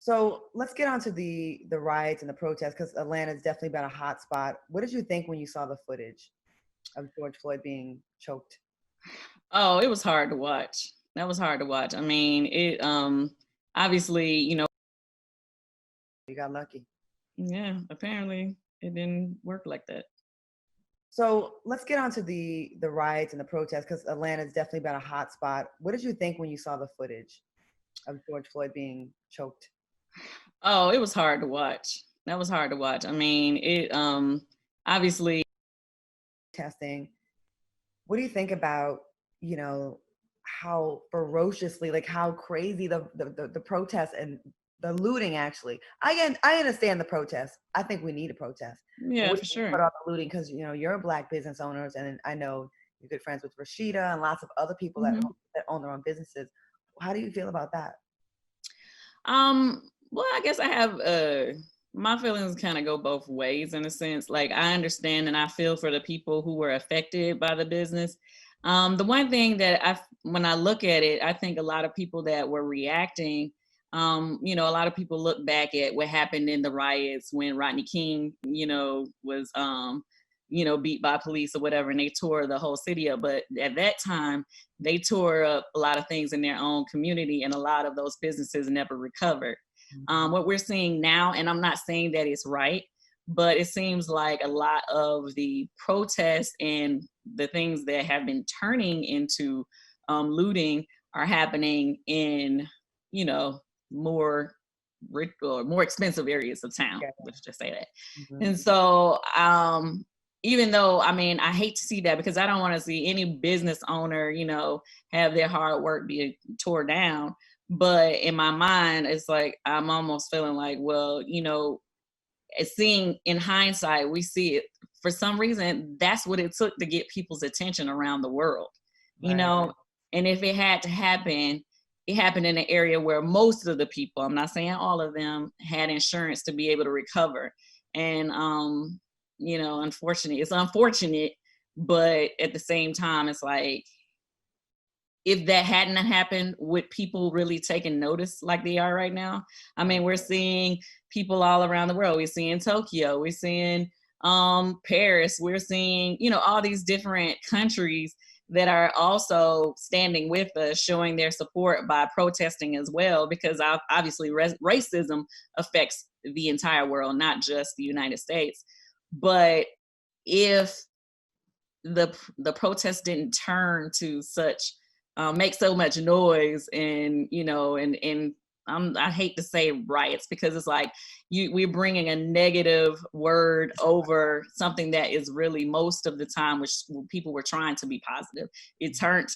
So let's get on to the riots and the protests because Atlanta's definitely been a hot spot. What did you think when you saw the footage of George Floyd being choked? Oh, it was hard to watch. That was hard to watch. I mean, it obviously, You got lucky. yeah, apparently it didn't work like that. So let's get on to the riots and the protests because Atlanta's definitely been a hot spot. What did you think when you saw the footage of George Floyd being choked? Oh, it was hard to watch. That was hard to watch. I mean, it obviously Testing. What do you think about, you know, how ferociously, like how crazy the protests and the looting actually. I understand the protests. I think we need a protest. But yeah, what do for you think sure. about all the looting? Because you're a black business owners, and I know you're good friends with Rashida and lots of other people hmm that own their own businesses. How do you feel about that? Well, I guess I have my feelings kind of go both ways in a sense. Like I understand and I feel for the people who were affected by the business. The one thing that when I look at it, I think a lot of people that were reacting, a lot of people look back at what happened in the riots when Rodney King, was, beat by police or whatever, and they tore the whole city up. But at that time, they tore up a lot of things in their own community, and a lot of those businesses never recovered. Mhm. What we're seeing now, and I'm not saying that it's right, but it seems like a lot of the protests and the things that have been turning into looting are happening in, more rich or more expensive areas of town. Yeah. Let's just say that. Mhm. And so, even though, I mean, I hate to see that because I don't want to see any business owner, have their hard work be tore down. But in my mind, it's like I'm almost feeling like, well, it's seeing in hindsight, we see it for some reason. That's what it took to get people's attention around the world, you Right. know. And if it had to happen, it happened in an area where most of the people, I'm not saying all of them, had insurance to be able to recover. And unfortunately, it's unfortunate, but at the same time, it's like if that hadn't happened, would people really taking notice like they are right now? I Right. mean, we're seeing people all around the world. We're seeing Tokyo, we're seeing Paris, we're seeing, all these different countries that are also standing with us, showing their support by protesting as well, because obviously racism affects the entire world, not just the United States. But if the protest didn't turn to such make so much noise, and I hate to say riots because it's like we're bringing a negative word over something that is really most of the time which people were trying to be positive. It turned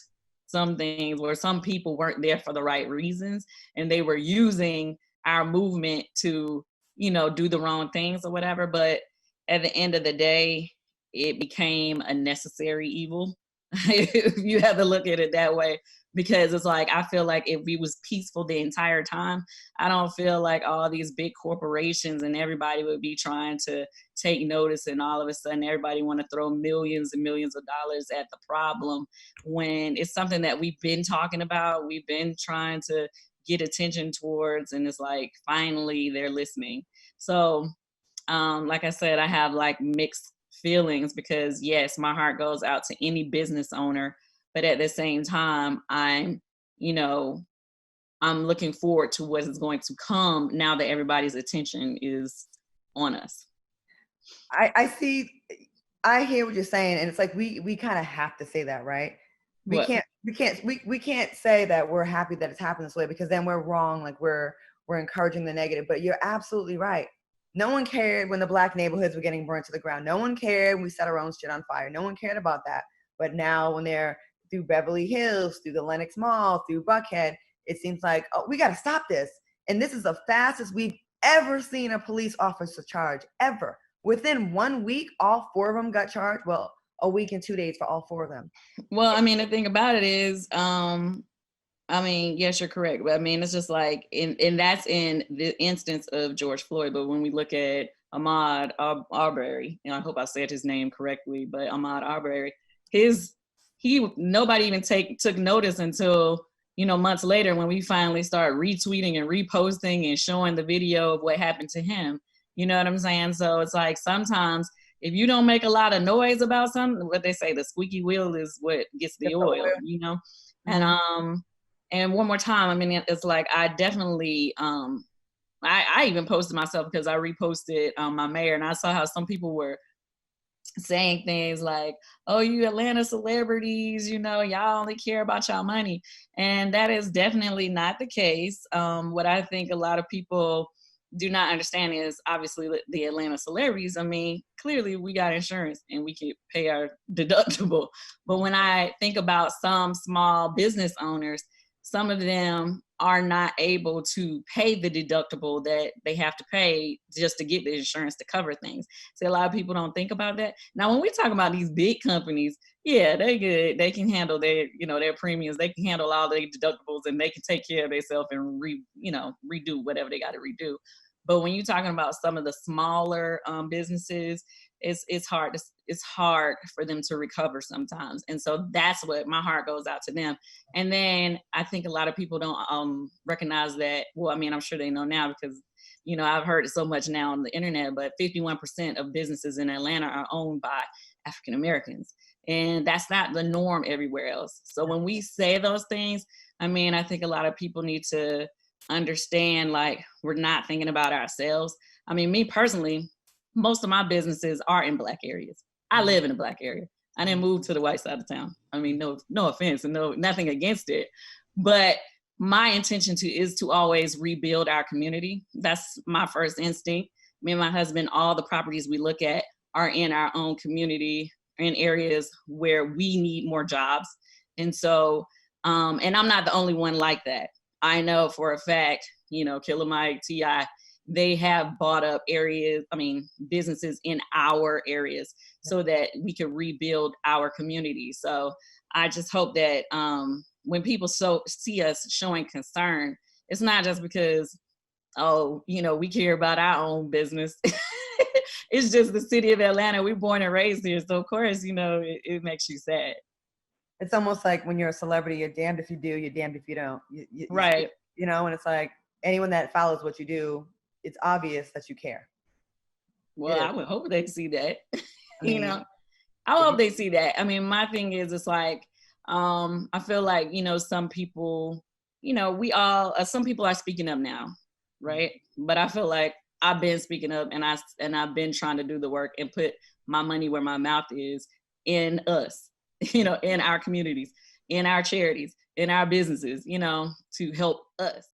some things where some people weren't there for the right reasons, and they were using our movement to do the wrong things or whatever. But at the end of the day, it became a necessary evil. If you have to look at it that way, because it's like I feel like if we was peaceful the entire time, I don't feel like all these big corporations and everybody would be trying to take notice, and all of a sudden everybody want to throw millions and millions of dollars at the problem when it's something that we've been talking about, we've been trying to get attention towards, and it's like finally they're listening. So like I said, I have like mixed feelings because yes, my heart goes out to any business owner, but at the same time, you know, I'm looking forward to what is going to come now that everybody's attention is on us. I see. I hear what you're saying, and it's like we kind of have to say that, right? We What? can't we can't say that we're happy that it's happened this way because then we're wrong. Like we're encouraging the negative. But you're absolutely right. No one cared when the black neighborhoods were getting burnt to the ground. No one cared when we set our own shit on fire. No one cared about that. But now when they're through Beverly Hills, through the Lenox Mall, through Buckhead, it seems like, oh, we got to stop this. And this is the fastest we've ever seen a police officer charge ever. Within 1 week, all four of them got charged. Well, a week and 2 days for all four of them. Well, I mean, the thing about it is, I mean, yes, you're correct. But I mean, it's just like, and that's in the instance of George Floyd. But when we look at Ahmaud Arbery, I hope I said his name correctly, but Ahmaud Arbery, nobody even took notice until months later when we finally start retweeting and reposting and showing the video of what happened to him. You know what I'm saying? So it's like sometimes if you don't make a lot of noise about something, what they say, the squeaky wheel is what gets the oil, Mm-hmm. And one more time, I mean, it's like I definitely I even posted myself because I reposted my mayor, and I saw how some people were saying things like, oh, you Atlanta celebrities, y'all only care about y'all money. And that is definitely not the case. What I think a lot of people do not understand is obviously the Atlanta celebrities. I mean, clearly we got insurance and we can pay our deductible. But when I think about some small business owners, some of them are not able to pay the deductible that they have to pay just to get the insurance to cover things. So a lot of people don't think about that. Now, when we talk about these big companies, yeah, they good. They can handle their premiums. They can handle all their deductibles, and they can take care of themselves and redo whatever they got to redo. But when you're talking about some of the smaller businesses, it's hard for them to recover sometimes. And so that's what my heart goes out to them. And then I think a lot of people don't recognize that. Well, I mean, I'm sure they know now because I've heard it so much now on the internet, but 51% of businesses in Atlanta are owned by African Americans. And that's not the norm everywhere else. So when we say those things, I mean, I think a lot of people need to understand, like, we're not thinking about ourselves. I mean, me personally, most of my businesses are in Black areas. I live in a Black area. I didn't move to the white side of town. I mean, no offense and nothing against it, but my intention is to always rebuild our community. That's my first instinct. Me and my husband, all the properties we look at are in our own community, in areas where we need more jobs. And so, and I'm not the only one like that. I know for a fact, Killer Mike, T.I., they have bought up businesses in our areas so that we can rebuild our community. So I just hope that when people see us showing concern, it's not just because, we care about our own business. It's just the city of Atlanta. We're born and raised here. So of course, it makes you sad. It's almost like when you're a celebrity, you're damned if you do, you're damned if you don't. Right. And it's like anyone that follows what you do, it's obvious that you care. Well, I would hope they see that. I mean, I hope they see that. I mean, my thing is, it's like, I feel like, some people, some people are speaking up now, right? But I feel like I've been speaking up, and I've been trying to do the work and put my money where my mouth is, in us, in our communities, in our charities, in our businesses, to help us.